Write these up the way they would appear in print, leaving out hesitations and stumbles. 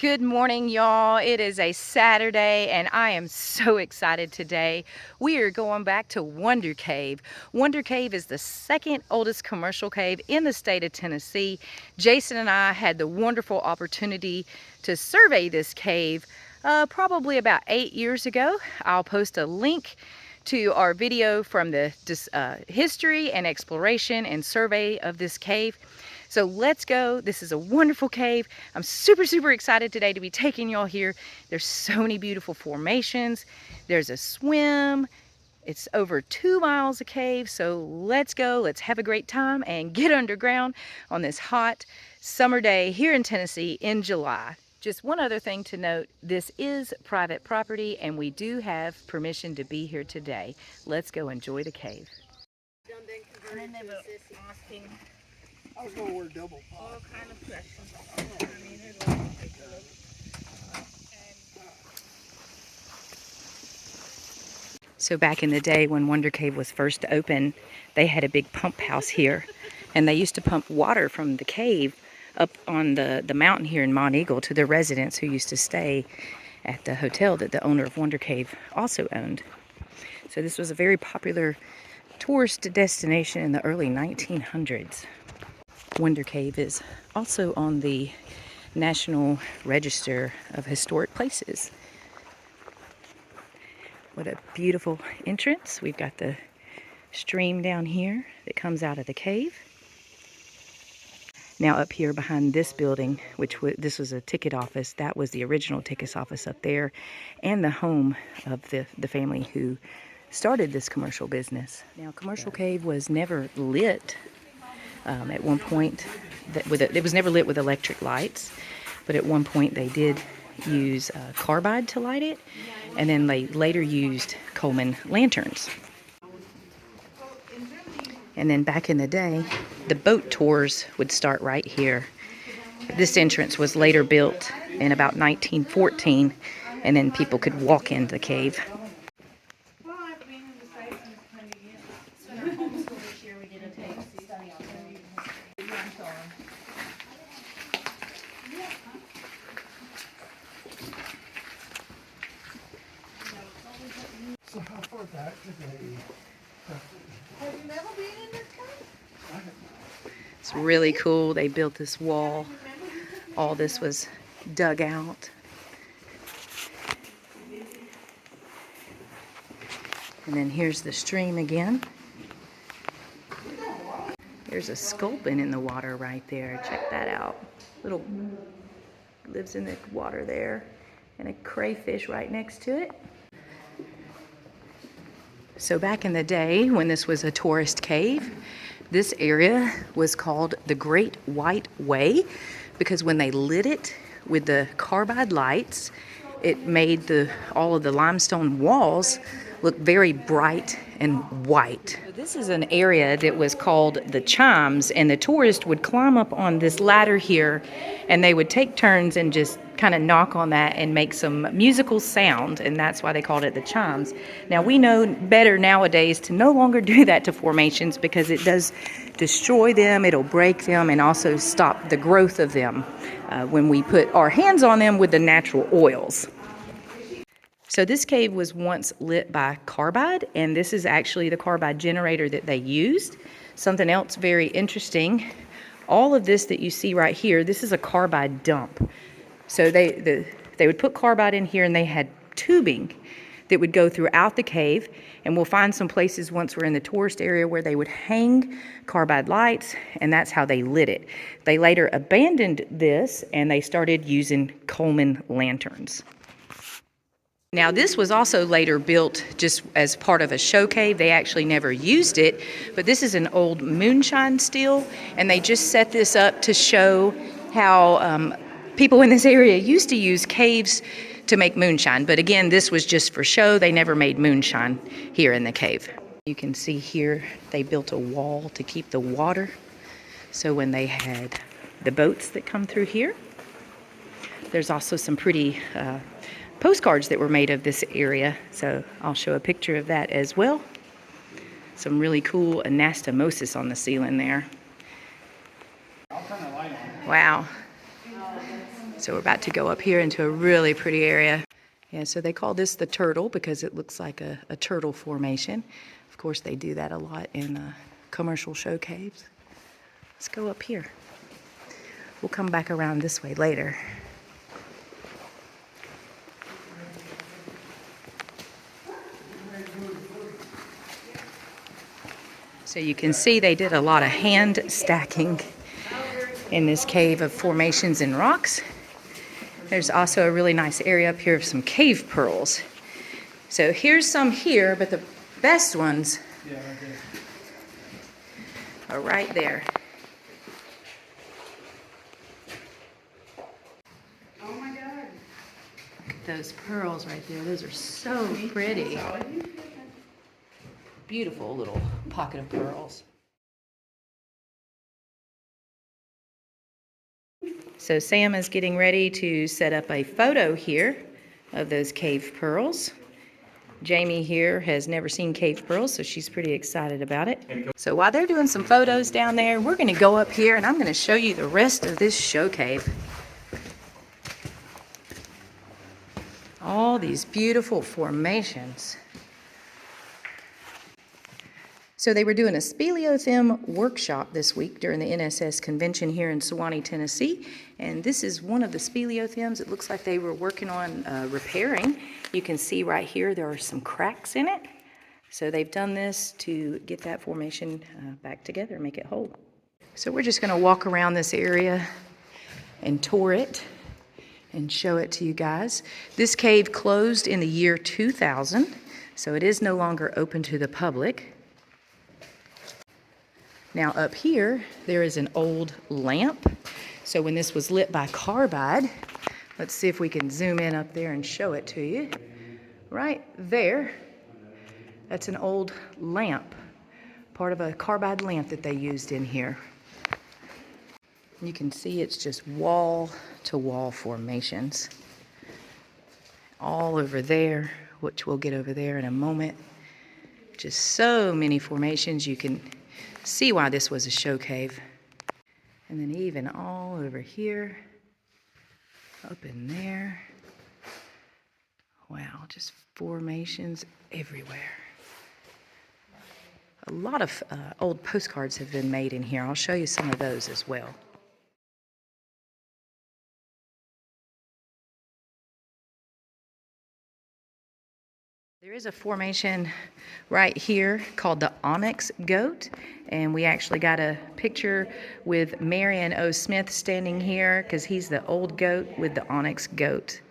Good morning, y'all. It is a Saturday and I am so excited today. We are going back to Wonder Cave. Wonder Cave is the second oldest commercial cave in the state of Tennessee. Jason and I had the wonderful opportunity to survey this cave probably about 8 years ago. I'll post a link to our video from the history and exploration and survey of this cave. So let's go. This is a wonderful cave. I'm super excited today to be taking y'all here. There's so many beautiful formations. There's a swim. It's over 2 miles of cave. So let's go. Let's have a great time and get underground on this hot summer day here in Tennessee in July. Just one other thing to note, this is private property and we do have permission to be here today. Let's go enjoy the cave. And then they were asking I was gonna wear double all pop. kind of questions. I mean, there's a lot of pictures. So back in the day when Wonder Cave was first open, they had a big pump house here. And they used to pump water from the cave up on the mountain here in Monteagle to the residents who used to stay at the hotel that the owner of Wonder Cave also owned. So this was a very popular tourist destination in the early 1900s. Wonder Cave is also on the National Register of Historic Places. What a beautiful entrance. We've got the stream down here that comes out of the cave. Now up here behind this building, this was a ticket office, that was the original ticket office up there, and the home of the family who started this commercial business. Now Commercial Cave was never lit at one point. It was never lit with electric lights, but at one point they did use carbide to light it, and then they later used Coleman lanterns. And then back in the day, the boat tours would start right here. This entrance was later built in about 1914, and then people could walk into the cave. Well, I've been in the States and it's kind of So in our homeschool this year, we did a tape study on there. So how far back did they? Have you never been in this cave? It's really cool. They built this wall. All this was dug out. And then here's the stream again. There's a sculpin in the water right there. Check that out. Little lives in the water there. And a crayfish right next to it. So back in the day when this was a tourist cave, this area was called the Great White Way because when they lit it with the carbide lights, it made all of the limestone walls look very bright and white. This is an area that was called the Chimes, and the tourists would climb up on this ladder here and they would take turns and just kind of knock on that and make some musical sound, and that's why they called it the Chimes. Now we know better nowadays to no longer do that to formations because it does destroy them, it'll break them, and also stop the growth of them when we put our hands on them with the natural oils. So this cave was once lit by carbide, and this is actually the carbide generator that they used. Something else very interesting, all of this that you see right here, this is a carbide dump. So they would put carbide in here, and they had tubing that would go throughout the cave, and we'll find some places once we're in the tourist area where they would hang carbide lights, and that's how they lit it. They later abandoned this, and they started using Coleman lanterns. Now this was also later built just as part of a show cave. They actually never used it, but this is an old moonshine still, and they just set this up to show how people in this area used to use caves to make moonshine. But again, this was just for show. They never made moonshine here in the cave. You can see here they built a wall to keep the water. So when they had the boats that come through here, there's also some pretty postcards that were made of this area, so I'll show a picture of that as well. Some really cool anastomosis on the ceiling there. Wow. So we're about to go up here into a really pretty area. Yeah, so they call this the turtle because it looks like a turtle formation. Of course, they do that a lot in commercial show caves. Let's go up here. We'll come back around this way later. So you can see they did a lot of hand stacking in this cave of formations and rocks. There's also a really nice area up here of some cave pearls. So here's some here, but the best ones are right there. Oh my God. Look at those pearls right there. Those are so pretty. Beautiful little pocket of pearls. So Sam is getting ready to set up a photo here of those cave pearls. Jamie here has never seen cave pearls, so she's pretty excited about it. So while they're doing some photos down there, we're going to go up here and I'm going to show you the rest of this show cave. All these beautiful formations. So they were doing a speleothem workshop this week during the NSS convention here in Sewanee, Tennessee. And this is one of the speleothems. It looks like they were working on repairing. You can see right here there are some cracks in it. So they've done this to get that formation back together and make it whole. So we're just going to walk around this area and tour it and show it to you guys. This cave closed in the year 2000, so it is no longer open to the public. Now up here, there is an old lamp. So when this was lit by carbide, let's see if we can zoom in up there and show it to you. Right there, that's an old lamp, part of a carbide lamp that they used in here. You can see it's just wall to wall formations. All over there, which we'll get over there in a moment. Just so many formations. You can see why this was a show cave. And then even all over here, up in there. Wow, just formations everywhere. A lot of old postcards have been made in here. I'll show you some of those as well. There is a formation right here called the Onyx Goat, and we actually got a picture with Marion O. Smith standing here because he's the old goat with the Onyx Goat.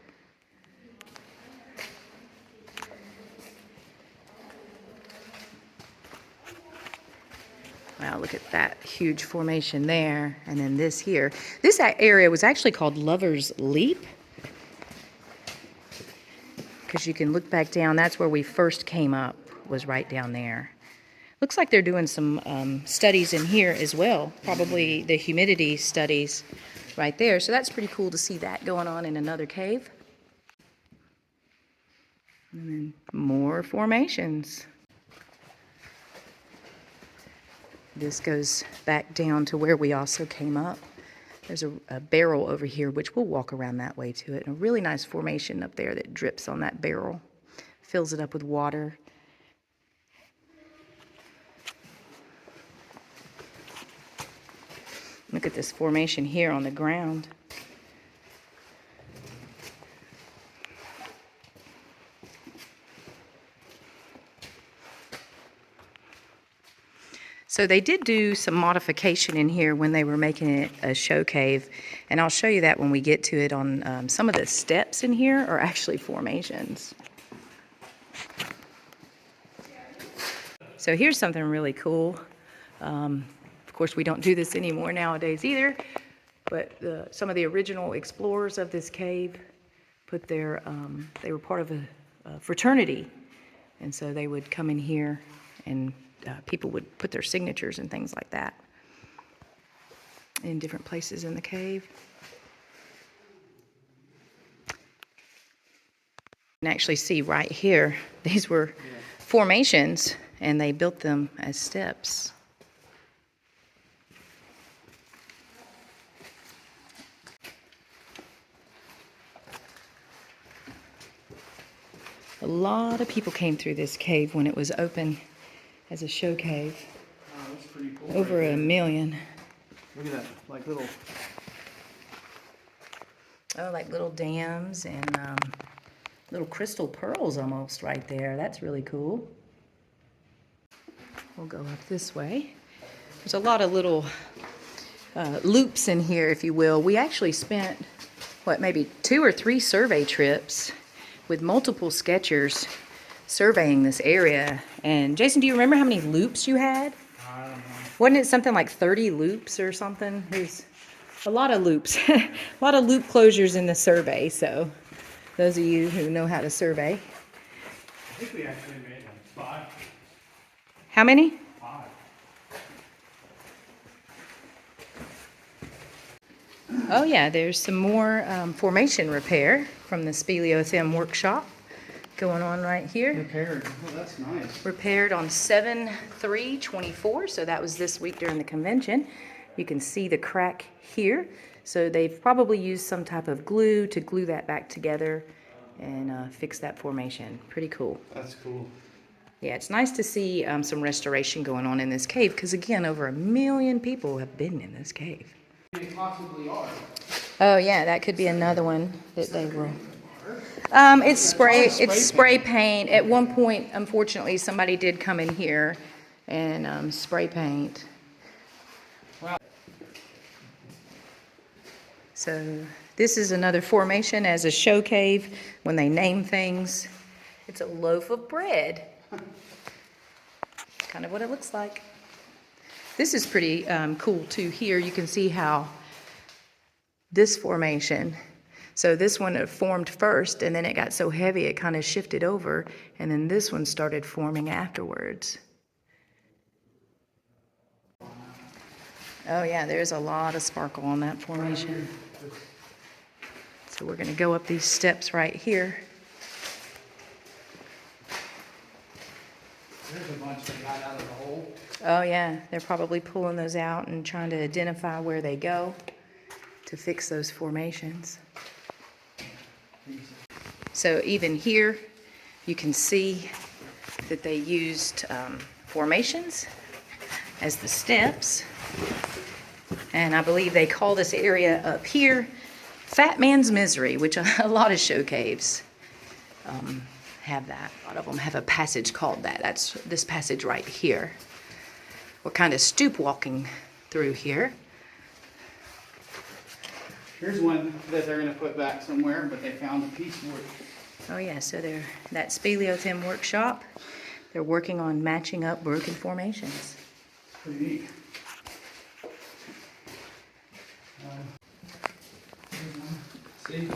Wow, look at that huge formation there, and then this here. This area was actually called Lover's Leap, because you can look back down. That's where we first came up, was right down there. Looks like they're doing some studies in here as well, probably the humidity studies right there. So that's pretty cool to see that going on in another cave. And then more formations. This goes back down to where we also came up. There's a barrel over here, which we'll walk around that way to it. And a really nice formation up there that drips on that barrel. Fills it up with water. Look at this formation here on the ground. So they did do some modification in here when they were making it a show cave, and I'll show you that when we get to it. On some of the steps in here are actually formations. So here's something really cool. Of course, we don't do this anymore nowadays either, but some of the original explorers of this cave put their, they were part of a fraternity, and so they would come in here and people would put their signatures and things like that in different places in the cave. You can actually see right here, these were formations, and they built them as steps. A lot of people came through this cave when it was open as a show cave. Wow, that's pretty cool. Over right a there. million. Look at that, like little. Oh, like little dams and little crystal pearls almost right there. That's really cool. We'll go up this way. There's a lot of little loops in here, if you will. We actually spent, what, maybe 2 or 3 survey trips with multiple sketchers surveying this area. And Jason, do you remember how many loops you had? I don't know. Wasn't it something like 30 loops or something? There's a lot of loops, a lot of loop closures in the survey. So those of you who know how to survey. I think we actually made like 5. How many? 5. Oh yeah, there's some more formation repair from the Speleothem workshop going on right here. Repaired. Oh, that's nice. Repaired on 7/3/24, so that was this week during the convention. You can see the crack here. So they've probably used some type of glue to glue that back together and fix that formation. Pretty cool. That's cool. Yeah, it's nice to see some restoration going on in this cave because, again, over 1 million people have been in this cave. They possibly are. Oh yeah, that could be another one that they will. It's spray paint. At one point, unfortunately, somebody did come in here and spray paint. Wow. So this is another formation as a show cave when they name things. It's a loaf of bread. Kind of what it looks like. This is pretty cool too. Here you can see how this formation, so this one formed first and then it got so heavy it kind of shifted over, and then this one started forming afterwards. Oh yeah, there's a lot of sparkle on that formation. So we're going to go up these steps right here. There's a bunch that got out of the hole. Oh yeah, they're probably pulling those out and trying to identify where they go to fix those formations. So even here, you can see that they used formations as the steps. And I believe they call this area up here Fat Man's Misery, which a lot of show caves have that. A lot of them have a passage called that. That's this passage right here. We're kind of stoop walking through here. Here's one that they're going to put back somewhere, but they found a piece for it. Oh yeah, so they're that Speleothem workshop. They're working on matching up broken formations. Pretty neat. See?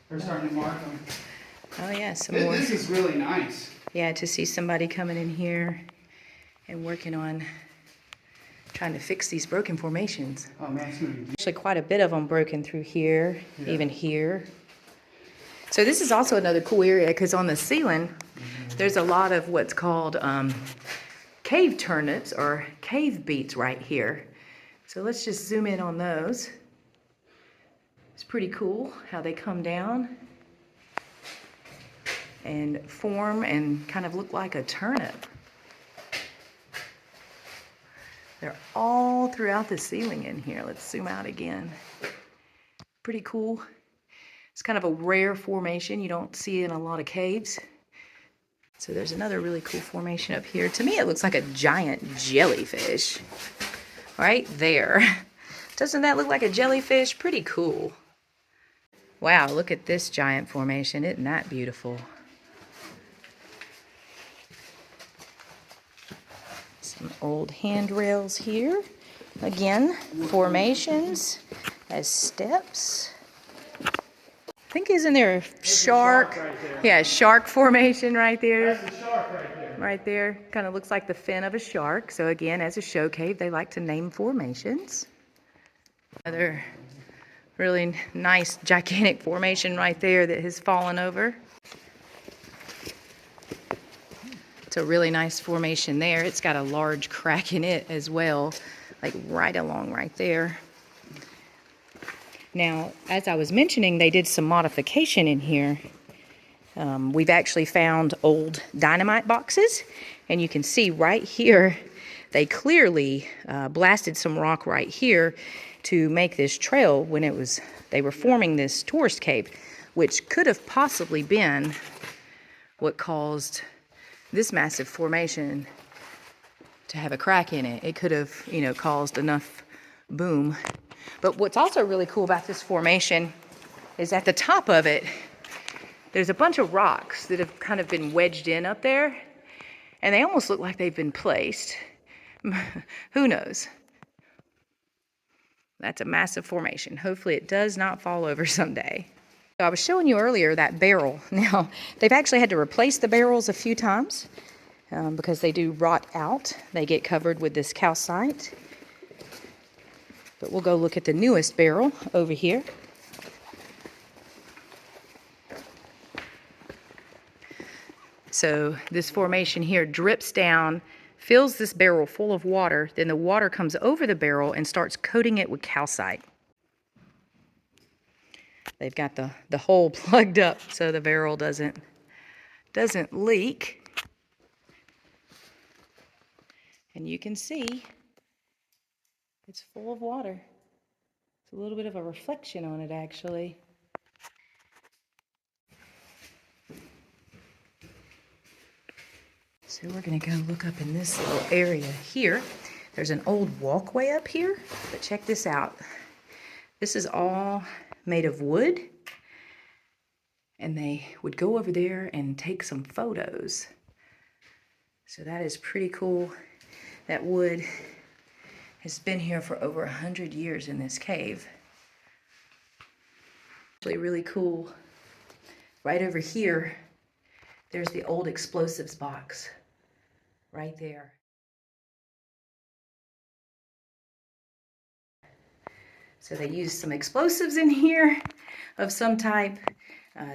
They're starting to mark them. Oh yeah, some more. This is really nice. Yeah, to see somebody coming in here and working on trying to fix these broken formations. Oh man, it's going to be Actually, quite a bit of them broken through here, Yeah. even here. So this is also another cool area because on the ceiling, there's a lot of what's called cave turnips or cave beets right here. So let's just zoom in on those. It's pretty cool how they come down and form and kind of look like a turnip. They're all throughout the ceiling in here. Let's zoom out again. Pretty cool. It's kind of a rare formation. You don't see it in a lot of caves. So there's another really cool formation up here. To me, it looks like a giant jellyfish. Right there. Doesn't that look like a jellyfish? Pretty cool. Wow, look at this giant formation. Isn't that beautiful? Some old handrails here. Again, formations as steps. I think isn't there a shark? right there. Yeah, shark formation right there. That's a shark right there. Right there. Kind of looks like the fin of a shark. So again, as a show cave, they like to name formations. Another really nice gigantic formation right there that has fallen over. It's a really nice formation there. It's got a large crack in it as well, like right along right there. Now, as I was mentioning, they did some modification in here. We've actually found old dynamite boxes, and you can see right here, they clearly blasted some rock right here to make this trail when they were forming this tourist cave, which could have possibly been what caused this massive formation to have a crack in it. It could have, caused enough boom. But what's also really cool about this formation is at the top of it, there's a bunch of rocks that have kind of been wedged in up there, and they almost look like they've been placed. Who knows? That's a massive formation. Hopefully it does not fall over someday. So I was showing you earlier that barrel. Now, they've actually had to replace the barrels a few times because they do rot out. They get covered with this calcite. But we'll go look at the newest barrel over here. So this formation here drips down, fills this barrel full of water, then the water comes over the barrel and starts coating it with calcite. They've got the hole plugged up so the barrel doesn't leak. And you can see it's full of water. It's a little bit of a reflection on it, actually. So we're going to go look up in this little area here. There's an old walkway up here, but check this out. This is all made of wood, and they would go over there and take some photos. So that is pretty cool. That wood has been here for over 100 years in this cave. Actually really cool. Right over here, there's the old explosives box. Right there. So they used some explosives in here of some type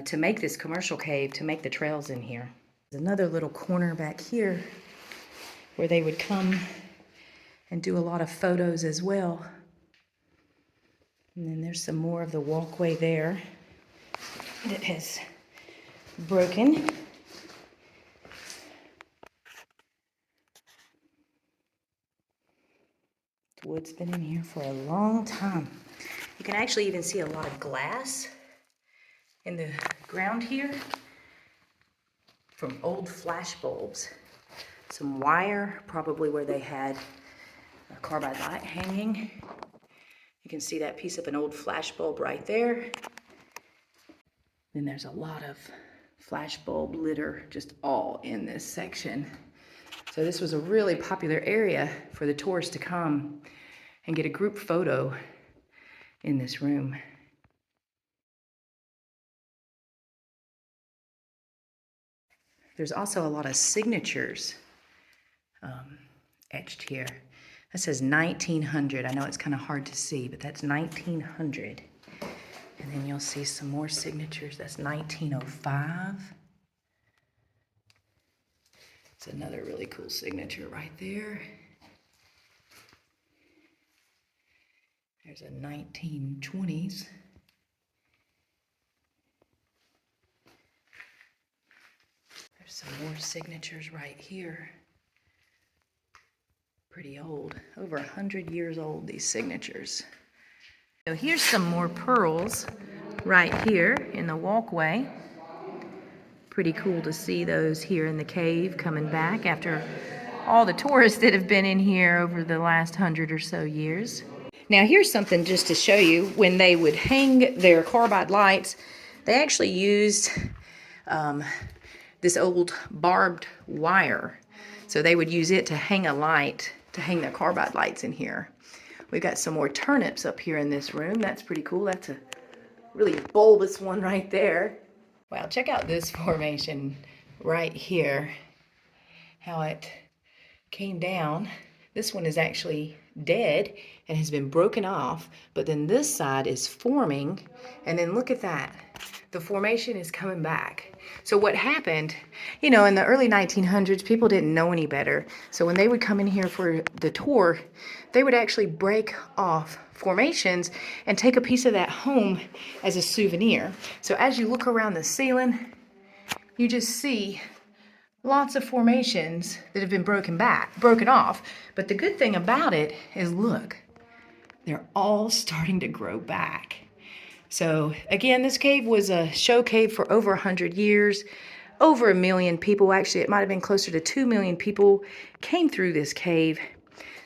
to make this commercial cave, to make the trails in here. There's another little corner back here where they would come and do a lot of photos as well. And then there's some more of the walkway there that has broken. The wood's been in here for a long time. You can actually even see a lot of glass in the ground here from old flash bulbs. Some wire, probably where they had a carbide light hanging. You can see that piece of an old flash bulb right there. Then there's a lot of flash bulb litter just all in this section. So this was a really popular area for the tourists to come and get a group photo in this room. There's also a lot of signatures etched here. That says 1900. I know it's kind of hard to see, but that's 1900. And then you'll see some more signatures. That's 1905. It's another really cool signature right there. There's a 1920s. There's some more signatures right here. Pretty old, over 100 years old, these signatures. So here's some more pearls right here in the walkway. Pretty cool to see those here in the cave coming back after all the tourists that have been in here over the last 100 or so years. Now here's something just to show you. When they would hang their carbide lights, they actually used this old barbed wire. So they would use it to hang a light, to hang their carbide lights in here. We've got some more turnips up here in this room. That's pretty cool. That's a really bulbous one right there. Wow, check out this formation right here, how it came down. This one is actually dead and has been broken off, but then this side is forming, and then look at that. The formation is coming back. So what happened, in the early 1900s, people didn't know any better. So when they would come in here for the tour, they would actually break off formations and take a piece of that home as a souvenir. So as you look around the ceiling, you just see lots of formations that have been broken off. But the good thing about it is, look, they're all starting to grow back. So again, this cave was a show cave for over 100 years. Over 1 million people, actually it might have been closer to 2 million people came through this cave.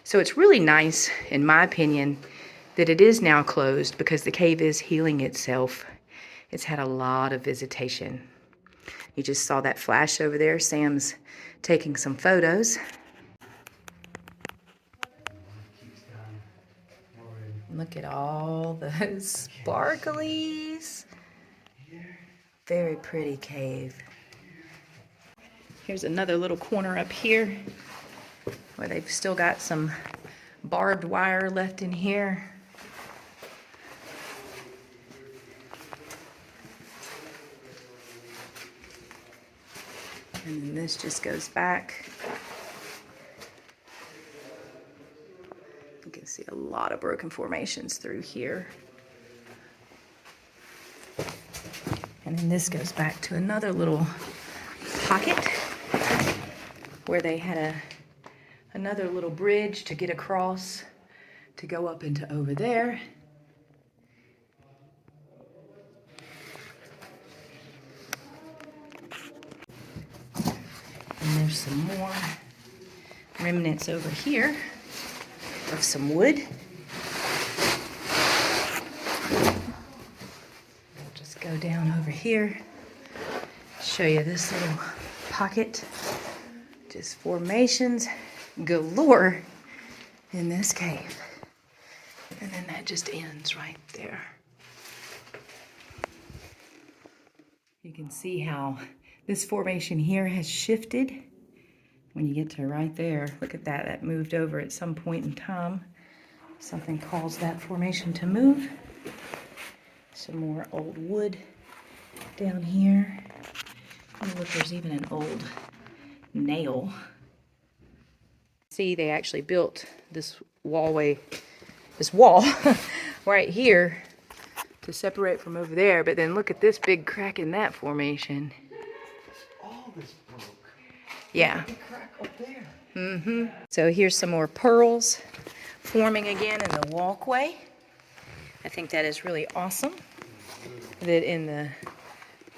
So it's really nice, in my opinion, that it is now closed because the cave is healing itself. It's had a lot of visitation. You just saw that flash over there. Sam's taking some photos. Look at all the sparklies. Very pretty cave. Here's another little corner up here where they've still got some barbed wire left in here. And then this just goes back. You can see a lot of broken formations through here. And then this goes back to another little pocket where they had another little bridge to get across to go up into over there. And there's some more remnants over here of some wood. I'll just go down over here, show you this little pocket. Just formations galore in this cave. And then that just ends right there. You can see how this formation here has shifted. When you get to right there, look at that, that moved over at some point in time. Something caused that formation to move. Some more old wood down here. Oh, look, there's even an old nail. See, they actually built this wall right here to separate from over there, but then look at this big crack in that formation. All this broke. Yeah. Big crack up there. Mm-hmm. So here's some more pearls forming again in the walkway. I think that is really awesome that in the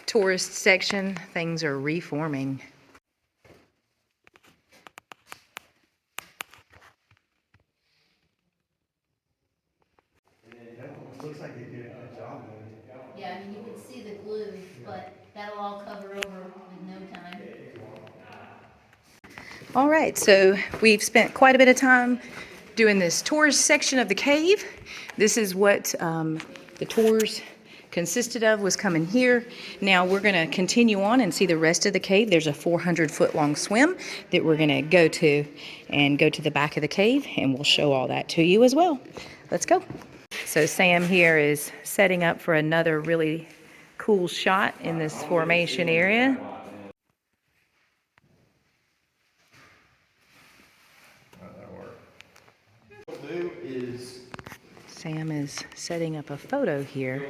tourist section, things are reforming. Looks like they did a good job with it. Yeah, I mean, you can see the glue, but that'll all cover over in no time. All right, so we've spent quite a bit of time doing this tourist section of the cave. This is what the tours consisted of, was coming here. Now we're going to continue on and see the rest of the cave. There's a 400-foot long swim that we're going to go to and go to the back of the cave, and we'll show all that to you as well. Let's go. So Sam here is setting up for another really cool shot in this formation area. Do is Sam is setting up a photo here.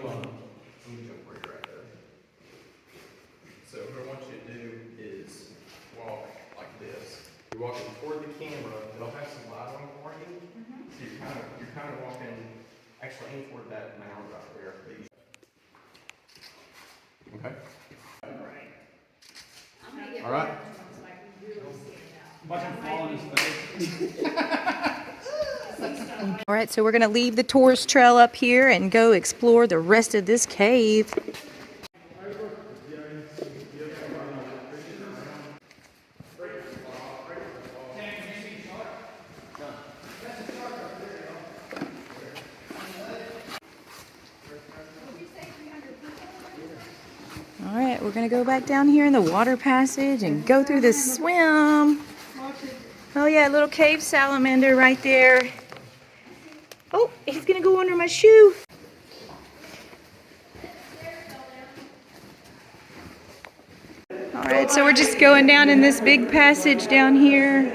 so what I want you to do is walk like this. You're walking toward the camera. It'll have some light on for you. So you're kind of walking. Actually, aim toward that mound right there. Okay. All right. Watch him fall in his face. All right, so we're going to leave the tourist trail up here and go explore the rest of this cave. All right, we're going to go back down here in the water passage and go through the swim. Oh yeah, little cave salamander right there. Oh, he's gonna go under my shoe. All right, so we're just going down in this big passage down here.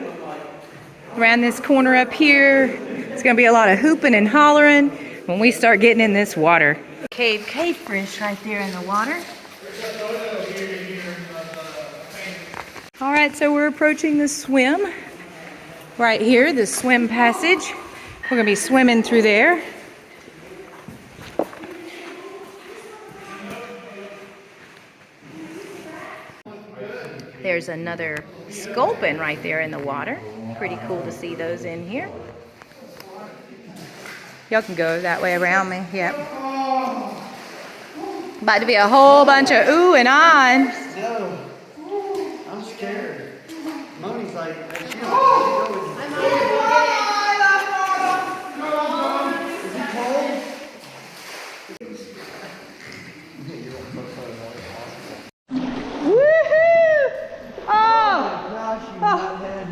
Around this corner up here. It's gonna be a lot of hooping and hollering when we start getting in this water. Cave fish right there in the water. All right, so we're approaching the swim. Right here, the swim passage. We're gonna be swimming through there. There's another sculpin right there in the water. Pretty cool to see those in here. Y'all can go that way around me, yep. About to be a whole bunch of ooh and on. No. I'm scared. Moni's like, she don't know. Is it cold? Woohoo! Oh! Gosh, you hothead.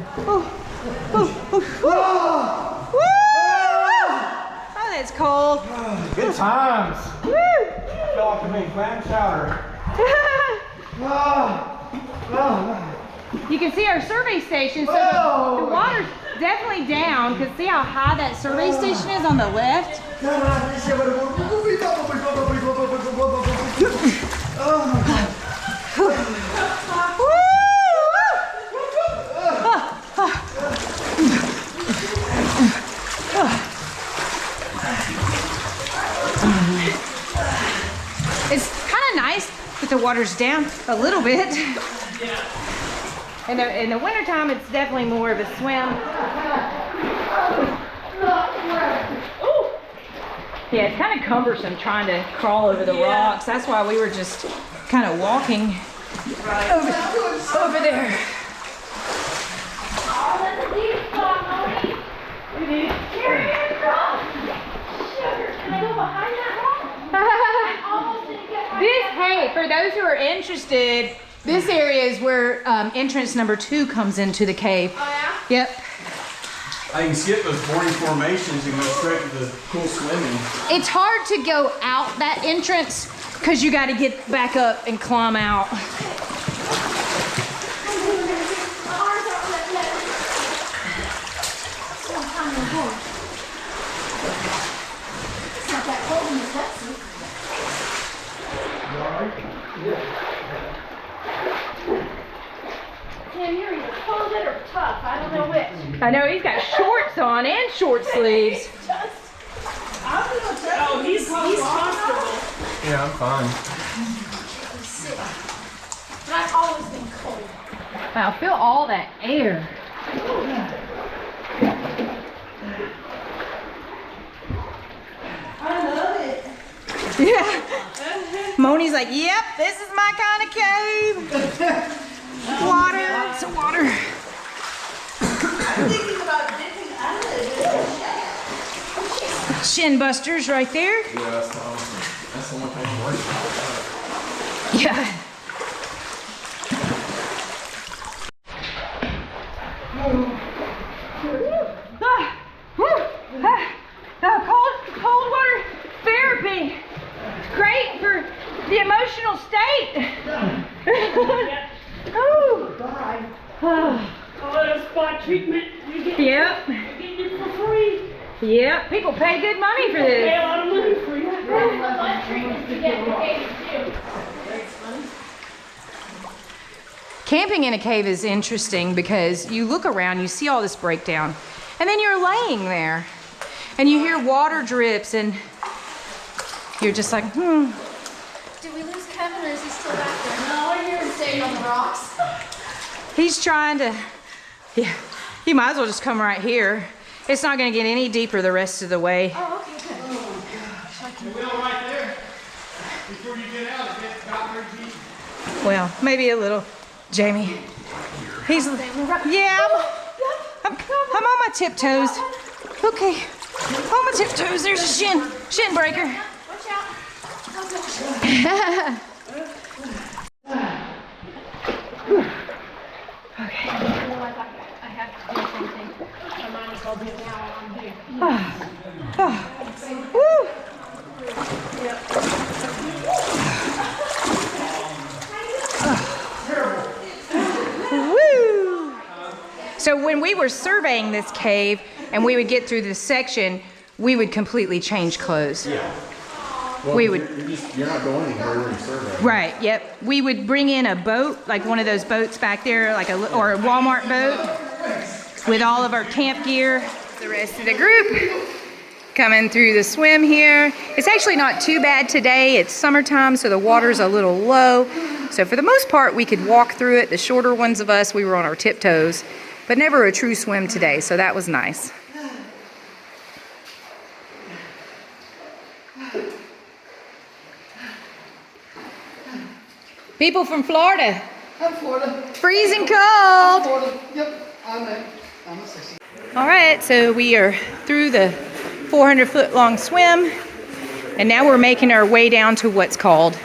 Oh, that's cold. Good times. Woo! I feel like I made clam chowder. You can see our survey station, so the water's definitely down, because see how high that survey station is on the left? It's kind of nice that the water's down a little bit. In the wintertime, it's definitely more of a swim. Yeah, it's kind of cumbersome trying to crawl over the rocks. That's why we were just kind of walking over there. Oh, that's a deep spot, Moni. Here it is, girl. Sugar, can I go behind that rock? I almost didn't get right Hey, for those who are interested, this area is where entrance number 2 comes into the cave. Oh, yeah? Yep. I can skip those boring formations and go straight to the cool swimming. It's hard to go out that entrance because you got to get back up and climb out. Tim, you're either folded or tough. I don't know which. I know he's got shorts on and short sleeves. Oh, he's comfortable. Yeah, I'm fine. But I've always been cold. Wow, feel all that air. I love it. Yeah. Moni's like, yep, this is my kind of cave. Water, it's water. I'm thinking about dipping out of it. Shin busters right there. Yeah, that's the only thing I'm worried about. Yeah. Cold water therapy. It's great for the emotional state. Ooh. A little spot treatment. You get Yep. getting it for free. Yep. People pay good money for Pay a this. lot of money for you. What treatments you get in the cave too? Camping in a cave is interesting because you look around, you see all this breakdown, and then you're laying there, and you hear water drips, and you're just like, Did we lose Kevin or is he still back there? No, I hear him staying on the rocks. He's trying to, yeah, you might as well just come right here. It's not gonna get any deeper the rest of the way. Oh, okay, good. The wheel right there. Before you get out, it gets about 3 feet. Well, maybe a little. Jamie, he's, yeah, I'm on my tiptoes. Okay, on my tiptoes, there's a shin breaker. Watch out. Oh, gosh. Okay. I feel like I have to do something. I might as well do it now while I'm here. Woo! Woo! So when we were surveying this cave and we would get through this section, we would completely change clothes. Yeah. we would, You're not going anywhere when you survey. right, yep. We would bring in a boat, like one of those boats back there, like or a Walmart boat with all of our camp gear. The rest of the group coming through the swim here. It's actually not too bad today. It's summertime, so the water's a little low. So for the most part, we could walk through it. The shorter ones of us, we were on our tiptoes, but never a true swim today, so that was nice. People from Florida, I'm Florida. freezing cold. Florida. Yep. I'm a 60. All right, so we are through the 400-foot long swim, and now we're making our way down to what's called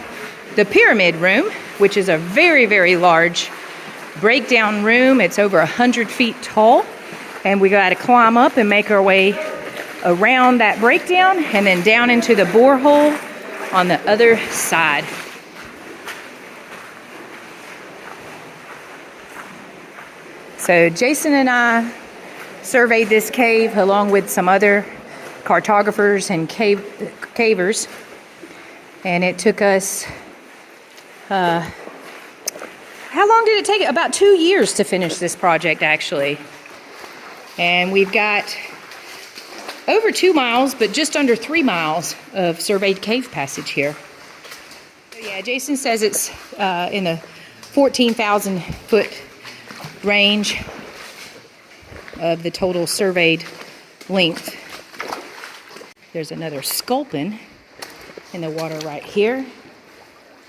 the Pyramid Room, which is a very, very large breakdown room. It's over 100 feet tall, and we got to climb up and make our way around that breakdown and then down into the borehole on the other side. So Jason and I surveyed this cave along with some other cartographers and cavers, and it took us how long did it take? About 2 years to finish this project, actually. And we've got over 2 miles, but just under 3 miles of surveyed cave passage here. So yeah, Jason says it's in a 14,000 foot range of the total surveyed length. There's another sculpin in the water right here.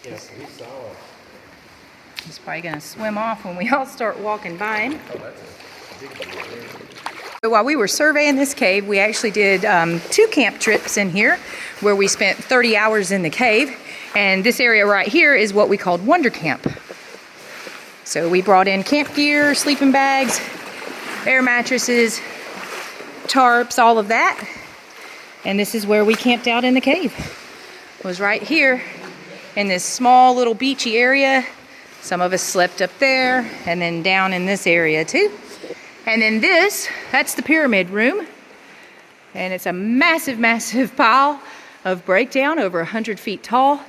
Yes, we saw it. He's probably gonna swim off when we all start walking by him. So while we were surveying this cave, we actually did 2 camp trips in here where we spent 30 hours in the cave. And this area right here is what we called Wonder Camp. So we brought in camp gear, sleeping bags, air mattresses, tarps, all of that. And this is where we camped out in the cave. It was right here in this small little beachy area. Some of us slept up there and then down in this area too. And then that's the Pyramid Room. And it's a massive, massive pile of breakdown over 100 feet tall.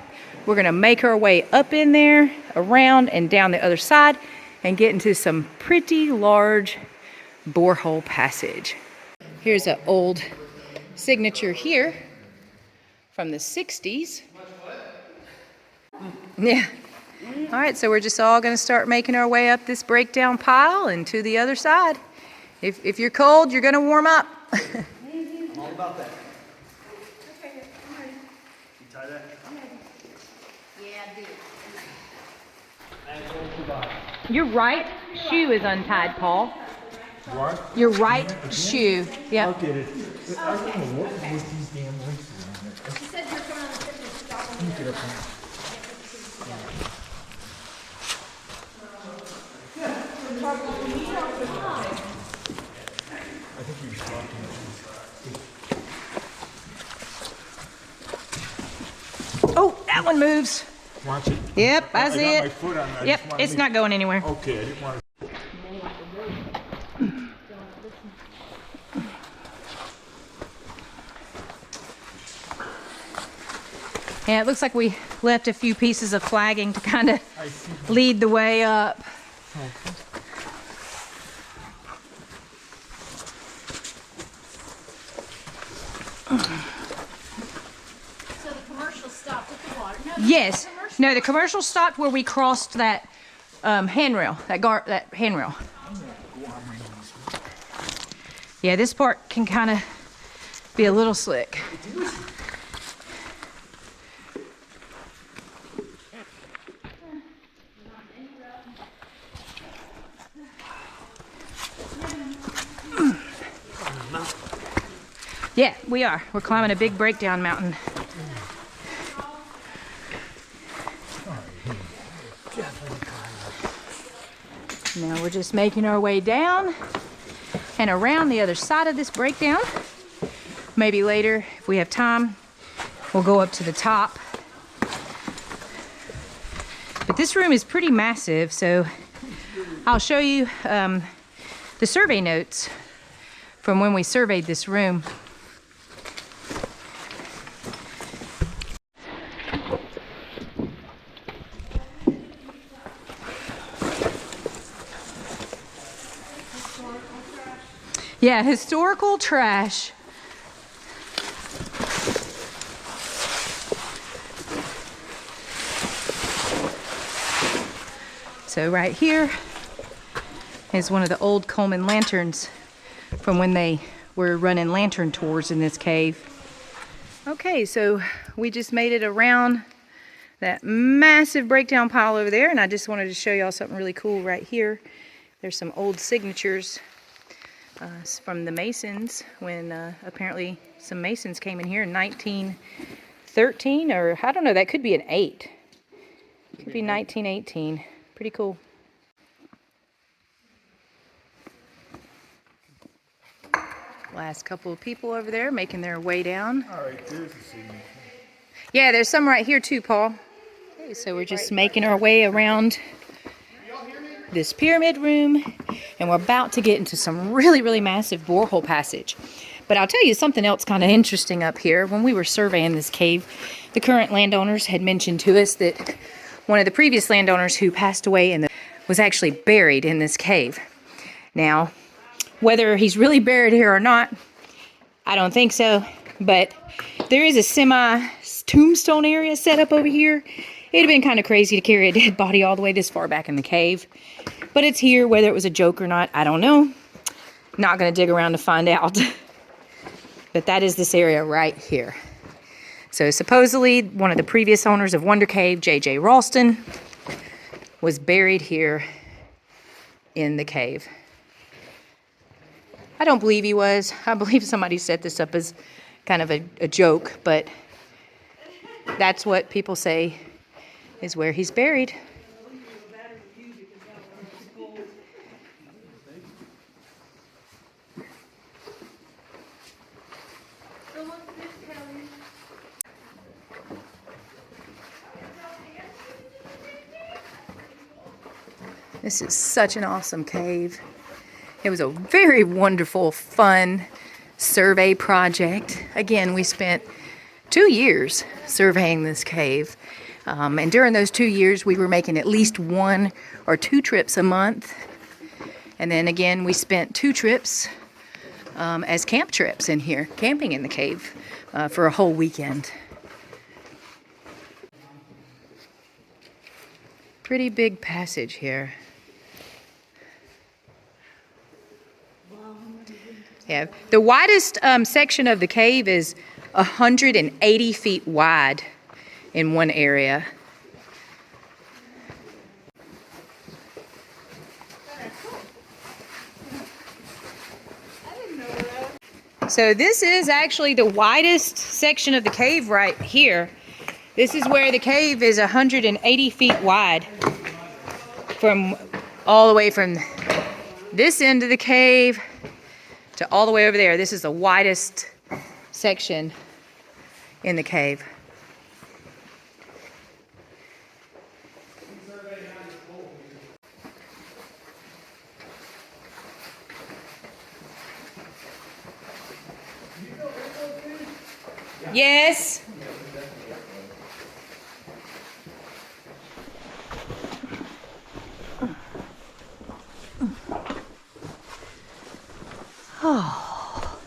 We're gonna make our way up in there, around and down the other side and get into some pretty large borehole passage. Here's an old signature here from the 60s. Yeah. All right, so we're just all gonna start making our way up this breakdown pile and to the other side. If you're cold, you're gonna warm up. I'm all about that. You tie that? Your right shoe is untied, Paul. What? Your right shoe. Yep. I'll get it. I don't know what with these damn laces on it. She said you're coming on the trip and she's off. Let me get up here. I think he was talking to Oh, that one moves. you. Watch it. Yep, I see got my it. foot on it. I Yep, just wanna it's make- not going anywhere. Okay, I didn't want to. Yeah, it looks like we left a few pieces of flagging to kind of lead the way up. So the commercial stopped at the water. No, Yes. No, the commercial stopped where we crossed that handrail, that handrail. Yeah, this part can kind of be a little slick. Yeah, we are. We're climbing a big breakdown mountain. Now we're just making our way down and around the other side of this breakdown. Maybe later, if we have time, we'll go up to the top. But this room is pretty massive, so I'll show you the survey notes from when we surveyed this room. Yeah, historical trash. So right here is one of the old Coleman lanterns from when they were running lantern tours in this cave. Okay, so we just made it around that massive breakdown pile over there, and I just wanted to show y'all something really cool right here. There's some old signatures from the Masons when apparently some Masons came in here in 1913, or I don't know, that could be an 8. Could be 1918. Pretty cool. Last couple of people over there making their way down. All right, there's the signature. Yeah, there's some right here too, Paul. Okay, so we're just making our way around this pyramid room, and we're about to get into some really, really massive borehole passage. But I'll tell you something else kind of interesting up here. When we were surveying this cave, the current landowners had mentioned to us that one of the previous landowners who passed away was actually buried in this cave. Now, whether he's really buried here or not, I don't think so, but there is a semi-tombstone area set up over here. It'd have been kind of crazy to carry a dead body all the way this far back in the cave, but it's here. Whether it was a joke or not, I don't know. Not going to dig around to find out. But that is this area right here. So supposedly one of the previous owners of Wonder Cave, J.J. Ralston, was buried here in the cave. I don't believe he was. I believe somebody set this up as kind of a joke, but that's what people say is where he's buried. This is such an awesome cave. It was a very wonderful, fun survey project. Again, we spent 2 years surveying this cave. And during those 2 years, we were making at least 1 or 2 trips a month. And then again, we spent 2 trips as camp trips in here, camping in the cave for a whole weekend. Pretty big passage here. Yeah, the widest section of the cave is 180 feet wide in one area. So this is actually the widest section of the cave right here. This is where the cave is 180 feet wide, from all the way from this end of the cave to all the way over there. This is the widest section in the cave. Yes. Oh.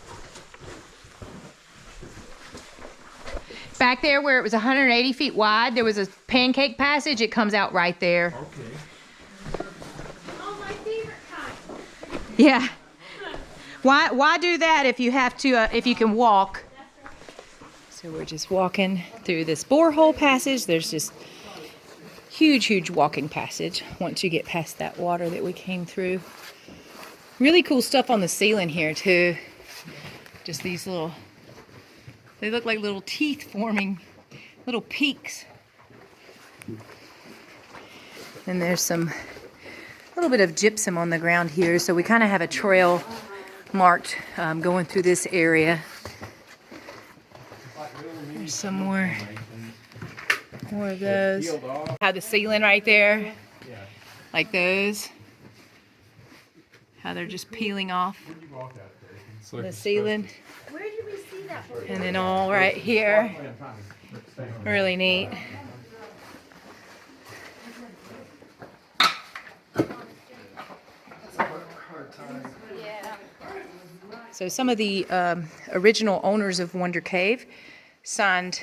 Back there where it was 180 feet wide, there was a pancake passage. It comes out right there. Okay. Oh, my favorite kind. Yeah. Why do that if you have to, if you can walk? So we're just walking through this borehole passage. There's just huge walking passage once you get past that water that we came through. Really cool stuff on the ceiling here too. Just these little, they look like little teeth forming little peaks. And there's a little bit of gypsum on the ground here, so we kind of have a trail marked going through this area. There's some more of those. Have the ceiling right there, like those. How they're just peeling off the ceiling. Where did we see that? And then all right here. Really neat. So some of the original owners of Wonder Cave signed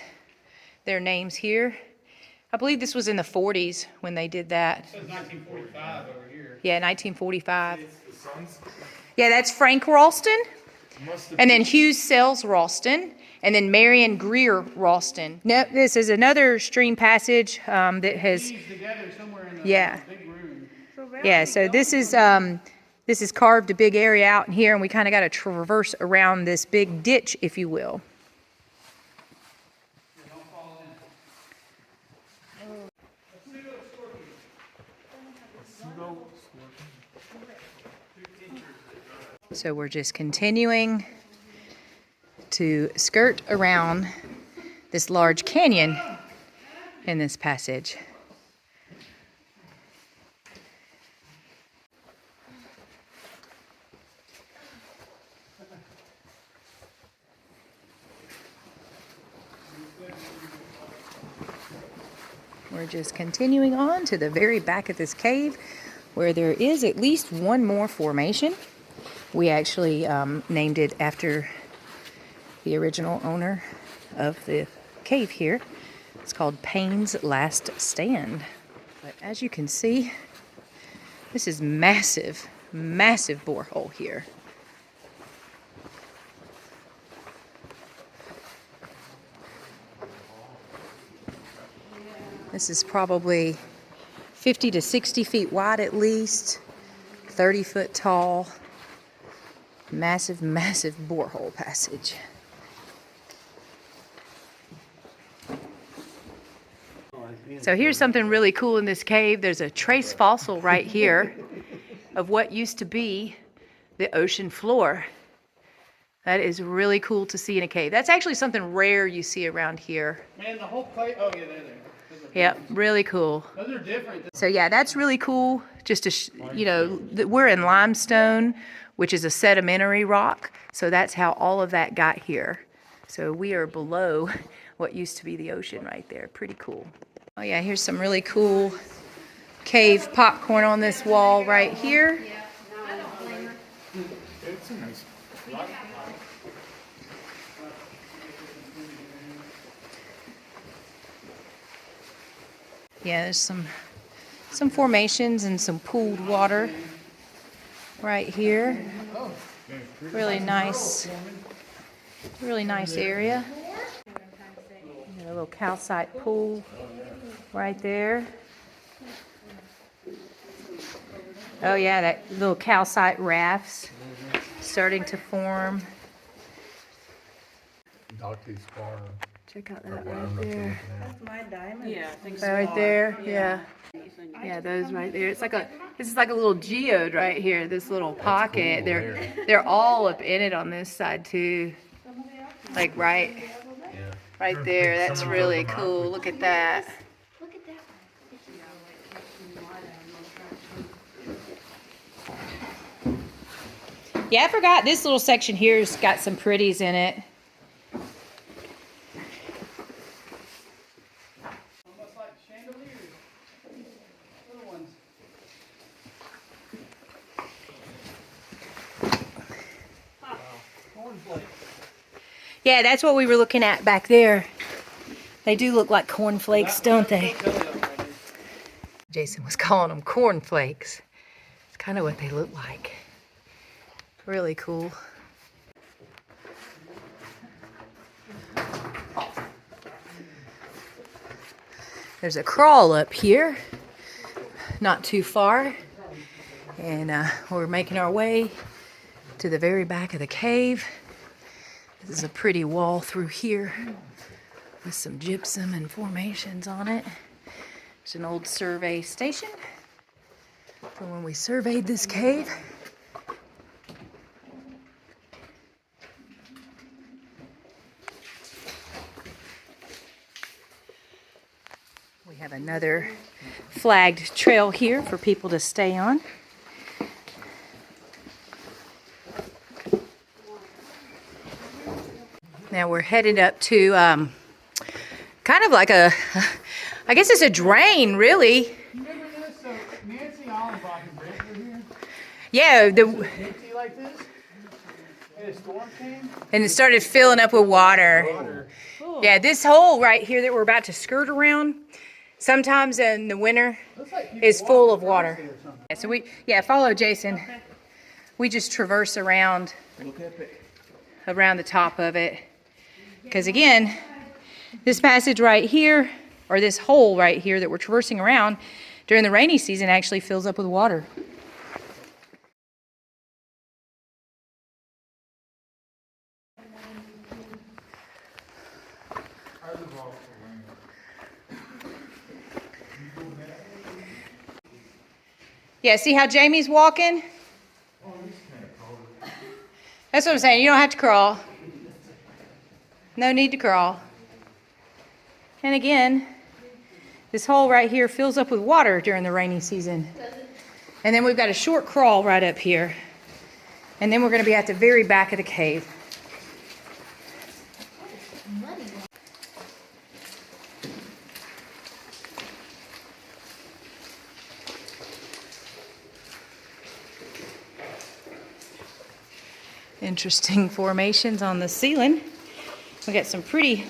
their names here. I believe this was in the 40s when they did that. It says 1945 over here. Yeah, 1945. Yeah, that's Frank Ralston. And then Hughes Sells Ralston. And then Marion Greer Ralston. No, this is another stream passage that has... These together somewhere in the Yeah. big room. Yeah, so this is carved a big area out in here, and we kind of got to traverse around this big ditch, if you will. Don't fall in. So we're just continuing to skirt around this large canyon in this passage. We're just continuing on to the very back of this cave where there is at least one more formation. We actually named it after the original owner of the cave here. It's called Payne's Last Stand. But as you can see, this is massive, massive borehole here. This is probably 50 to 60 feet wide at least, 30 foot tall. Massive, massive borehole passage. So here's something really cool in this cave. There's a trace fossil right here of what used to be the ocean floor. That is really cool to see in a cave. That's actually something rare you see around here. Man, the whole plate. Oh, yeah, they're there. Yep, really cool. Those are different. So yeah, that's really cool. Just to, we're in limestone, which is a sedimentary rock. So that's how all of that got here. So we are below what used to be the ocean right there. Pretty cool. Oh yeah, here's some really cool cave popcorn on this wall right here. Yeah, there's some formations and some pooled water right here. Really nice area. Got a little calcite pool right there. Oh yeah, that little calcite rafts starting to form. Docky's Farm. Check out that right there. Yeah, I think Right there, yeah. Yeah, those right there. This is like a little geode right here, this little pocket. Cool, They're all up in it on this side too. Like right there. That's really cool. Look at that. Look at that one. Yeah, I forgot this little section here's got some pretties in it. Almost like chandeliers. Little ones. Cornflakes. Yeah, that's what we were looking at back there. They do look like cornflakes, don't they? Jason was calling them cornflakes. It's kind of what they look like. Really cool. There's a crawl up here, not too far. And we're making our way to the very back of the cave. This is a pretty wall through here with some gypsum and formations on it. It's an old survey station from when we surveyed this cave. We have another flagged trail here for people to stay on. Now we're headed up to kind of like a, I guess it's a drain, really. Remember this? So Nancy Allenbach and Brent were here. Yeah, the Empty like this. Hey, a storm came? and it started filling up with water. Yeah, this hole right here that we're about to skirt around, sometimes in the winter, is full of water. Yeah, so follow Jason. We just traverse around the top of it. Because again, this passage right here, or this hole right here that we're traversing around during the rainy season actually fills up with water. Yeah, see how Jamie's walking? That's what I'm saying. You don't have to crawl. No need to crawl. And again, this hole right here fills up with water during the rainy season. And then we've got a short crawl right up here. And then we're going to be at the very back of the cave. Interesting formations on the ceiling. We got some pretty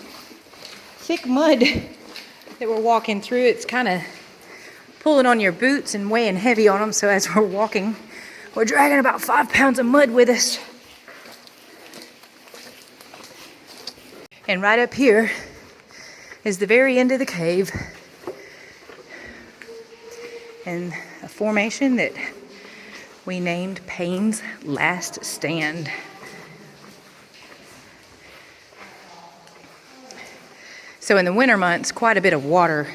thick mud that we're walking through. It's kind of pulling on your boots and weighing heavy on them. So as we're walking, we're dragging about 5 pounds of mud with us. And right up here is the very end of the cave. And a formation that we named Payne's Last Stand. So in the winter months, quite a bit of water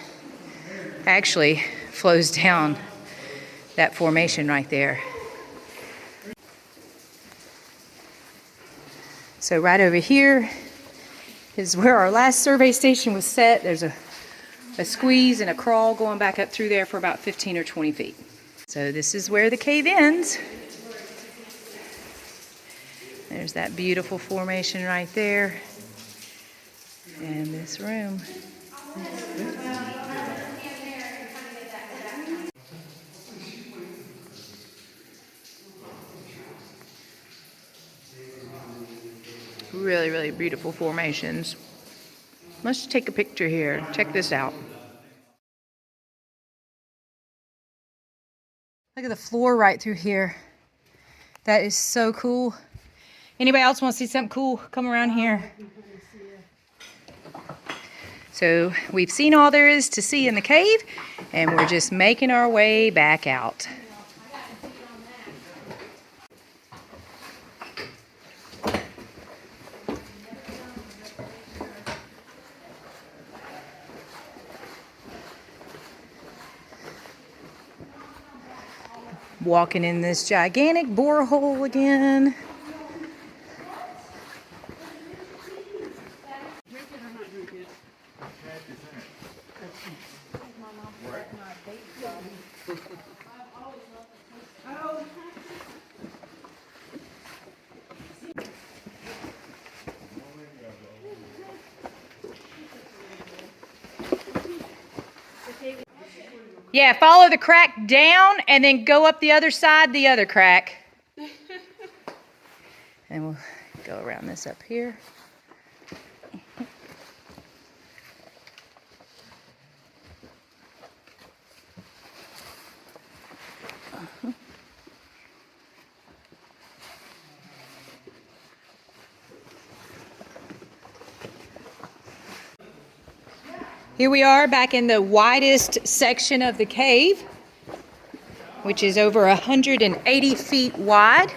actually flows down that formation right there. So right over here is where our last survey station was set. There's a squeeze and a crawl going back up through there for about 15 or 20 feet. So this is where the cave ends. There's that beautiful formation right there. And this room. Really, really beautiful formations. Let's take a picture here. Check this out. Look at the floor right through here. That is so cool. Anybody else want to see something cool? Come around here. So we've seen all there is to see in the cave, and we're just making our way back out. Walking in this gigantic borehole again. Yeah, follow the crack down and then go up the other side, the other crack. And we'll go around this up here. Here we are back in the widest section of the cave, which is over 180 feet wide.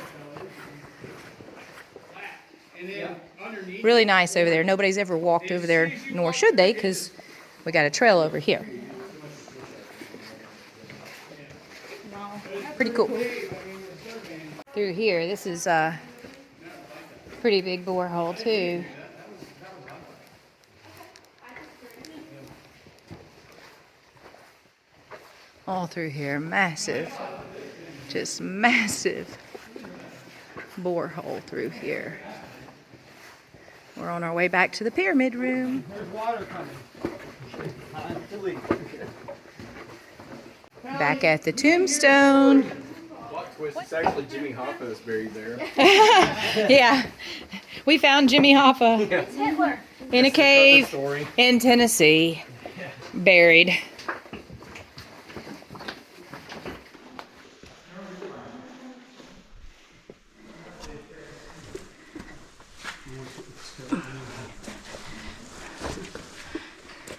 Really nice over there. Nobody's ever walked over there, nor should they, because we got a trail over here. Pretty cool. Through here, this is a pretty big borehole too. All through here, massive, just massive borehole through here. We're on our way back to the pyramid room. There's water coming. Time to leave. Back at the tombstone. twist. It's actually Jimmy Hoffa's buried there. Yeah. We found Jimmy Hoffa It's Hitler. in a cave Story. in Tennessee, buried.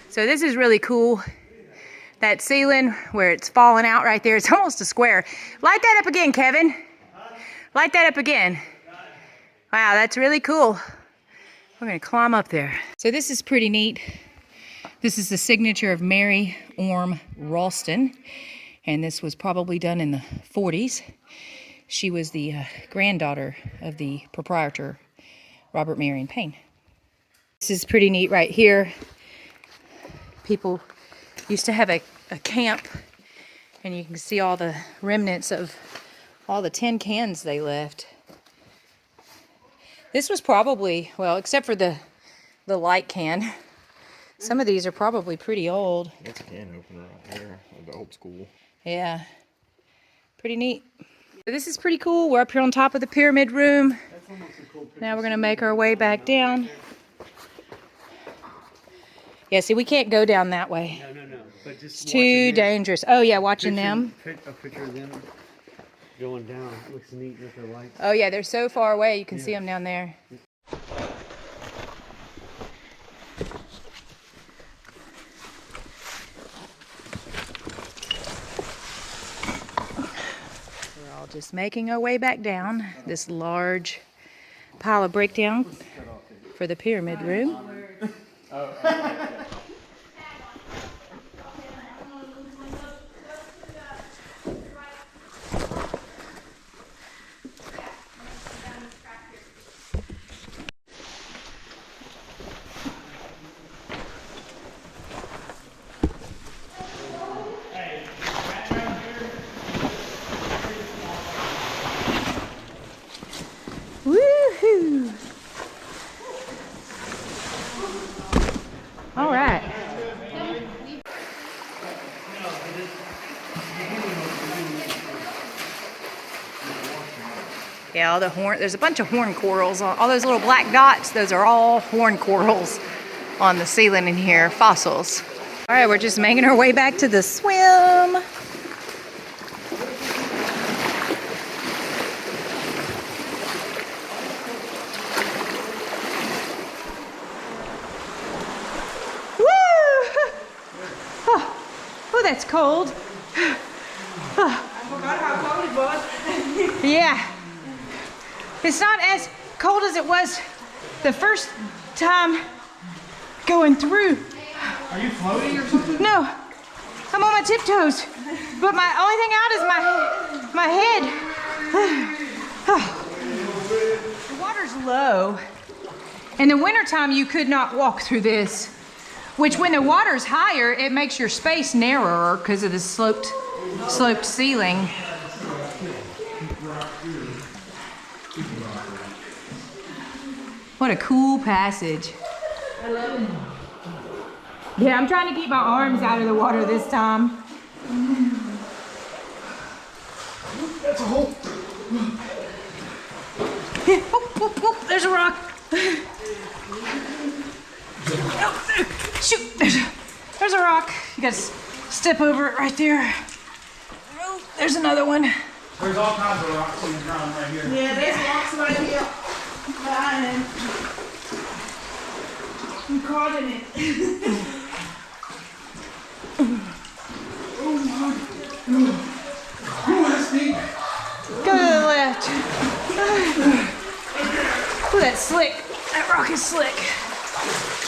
So this is really cool. That ceiling where it's falling out right there, it's almost a square. Light that up again, Kevin. Light that up again. Wow, that's really cool. We're gonna climb up there. So this is pretty neat. This is the signature of Mary Orme Ralston, and this was probably done in the 40s. She was the granddaughter of the proprietor, Robert Marion Payne. This is pretty neat right here. People used to have a camp, and you can see all the remnants of all the tin cans they left. This was probably, well, except for the light can, some of these are probably pretty old. That's a can opener right there, the old school. Yeah, pretty neat. So this is pretty cool. We're up here on top of the pyramid room. Now we're gonna make our way back down. Yeah, see, we can't go down that way. No. But just It's too dangerous. Oh yeah, watching them. A picture of them going down. It looks neat with their lights. Oh yeah, they're so far away. You can see them down there. We're all just making our way back down this large pile of breakdown for the pyramid room. Woohoo! All right. Yeah, all the horn. There's a bunch of horn corals. All those little black dots. Those are all horn corals on the ceiling in here. Fossils. All right, we're just making our way back to the swim. Oh, that's cold. I forgot how cold it was. Yeah. It's not as cold as it was the first time going through. Are you floating or something? No, I'm on my tiptoes, but my only thing out is my head. The water's low. In the wintertime, you could not walk through this, which when the water's higher, it makes your space narrower because of the sloped ceiling. What a cool passage. Yeah, I'm trying to keep my arms out of the water this time. That's a hole. There's a rock. Oh, shoot, there's a rock. You gotta step over it right there. Oh, there's another one. There's all kinds of rocks on the ground right here. Yeah, there's rocks right here. I'm caught in it. Ooh, that's deep. Go to the left. Ooh, that's slick. That rock is slick.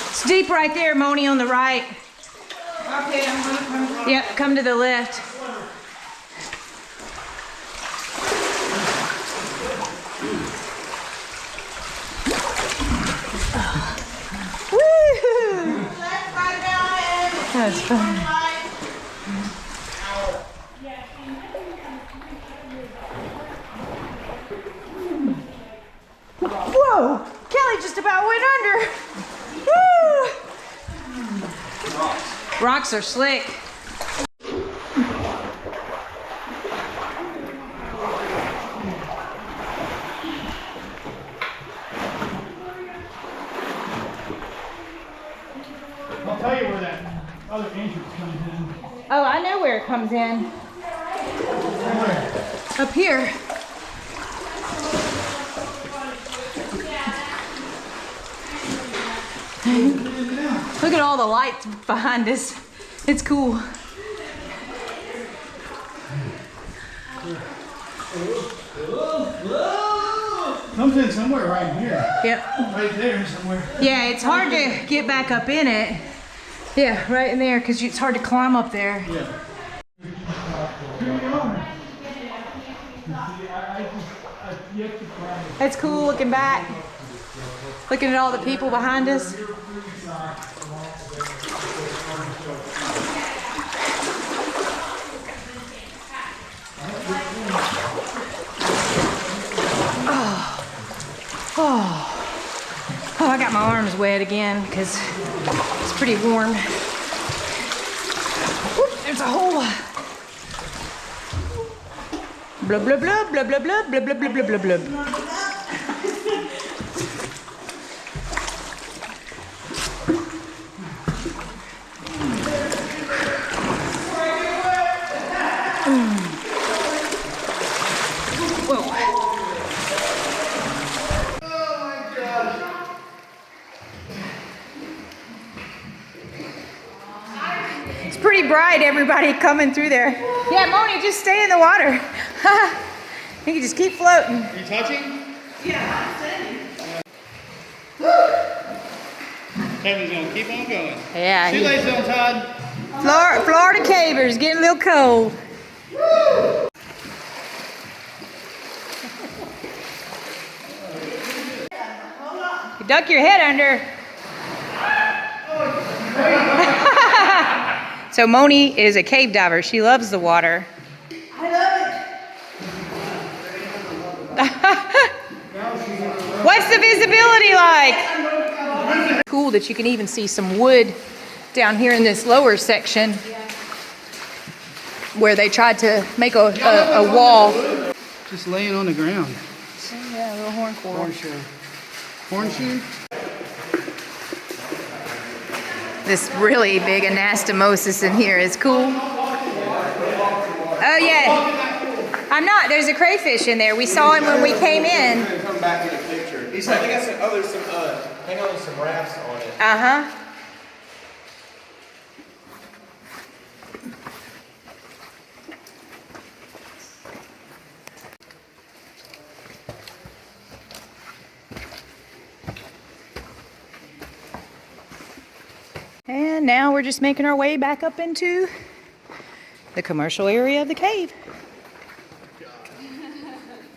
It's deep right there, Moni, on the right. Okay, I'm gonna come. Yep, come to the left. Woo! Let's find down and That's fun. Whoa! Kelly just about went under. Woo! Rocks are slick. water comes in. Up here. Look at all the lights behind us. It's cool. Comes in somewhere right here. Yep. Right there somewhere. Yeah, it's hard to get back up in it. Yeah, right in there, because it's hard to climb up there. Yeah. It's cool looking back. Looking at all the people behind us. Oh, I got my arms wet again because it's pretty warm. Whoop, there's a hole. Blah, blah, blah, blah, blah, blah, blah, blah, blah, blah, blah, blah. It's pretty bright, everybody coming through there. Yeah, Moni, just stay in the water. You can just keep floating. Are you touching? Kevin's gonna keep on going. Yeah. See you later, on Todd. Florida cavers getting a little cold. You duck your head under. So Moni is a cave diver. She loves the water. I love it. What's the visibility like? Cool that you can even see some wood down here in this lower section where they tried to make a wall. Just laying on the ground. Yeah, a little horn coral. Horseshoe. Horseshoe? This really big anastomosis in here is cool. Oh yeah, I'm not. There's a crayfish in there. We saw him when we came in. Come back in the picture. He said, I think I said, oh, there's some, hang on, there's some rafts on it. Uh-huh. And now we're just making our way back up into the commercial area of the cave.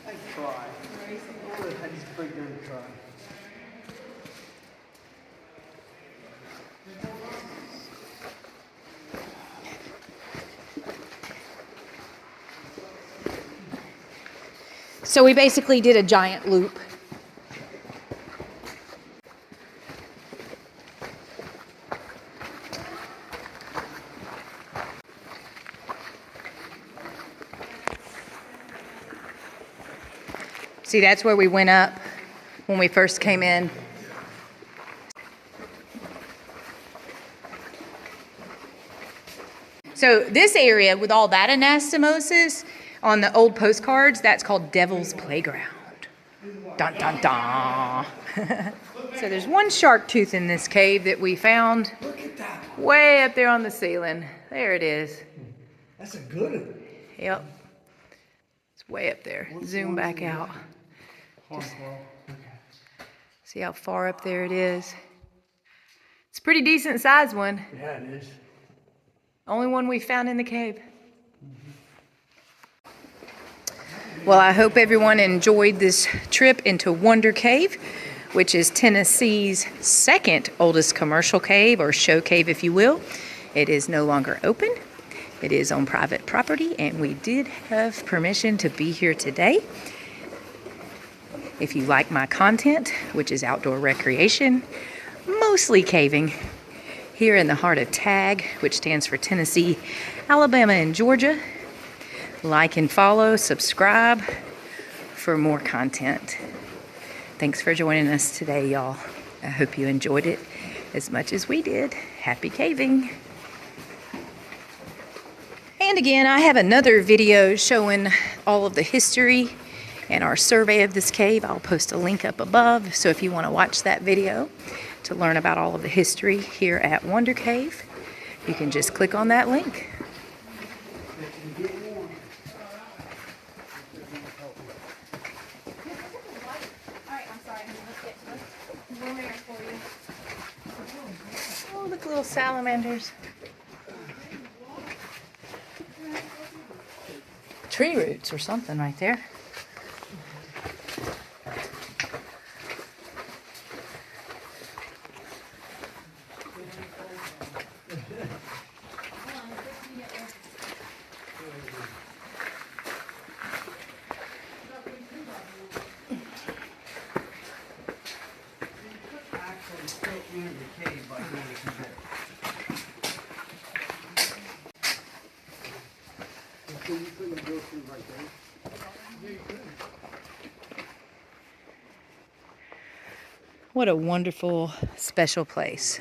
I try. I just break down and try. So we basically did a giant loop. See, that's where we went up when we first came in. So this area with all that anastomosis on the old postcards, that's called Devil's Playground. Dun, dun, dun. So there's one shark tooth in this cave that we found. Look at that. Way up there on the ceiling. There it is. That's a good one. Yep. It's way up there. Zoom back out. See how far up there it is? It's a pretty decent sized one. Yeah, it is. Only one we found in the cave. Well, I hope everyone enjoyed this trip into Wonder Cave, which is Tennessee's second oldest commercial cave, or show cave if you will. It is no longer open. It is on private property, and we did have permission to be here today. If you like my content, which is outdoor recreation, mostly caving, here in the heart of TAG, which stands for Tennessee, Alabama, and Georgia, like and follow, subscribe for more content. Thanks for joining us today, y'all. I hope you enjoyed it as much as we did. Happy caving. And again, I have another video showing all of the history and our survey of this cave. I'll post a link up above, so if you want to watch that video to learn about all of the history here at Wonder Cave, you can just click on that link. Oh, look, little salamanders. Tree roots or something right there. Actually, still in the cave by going to bed. So you couldn't go through right there? Yeah, you could. What a wonderful, special place.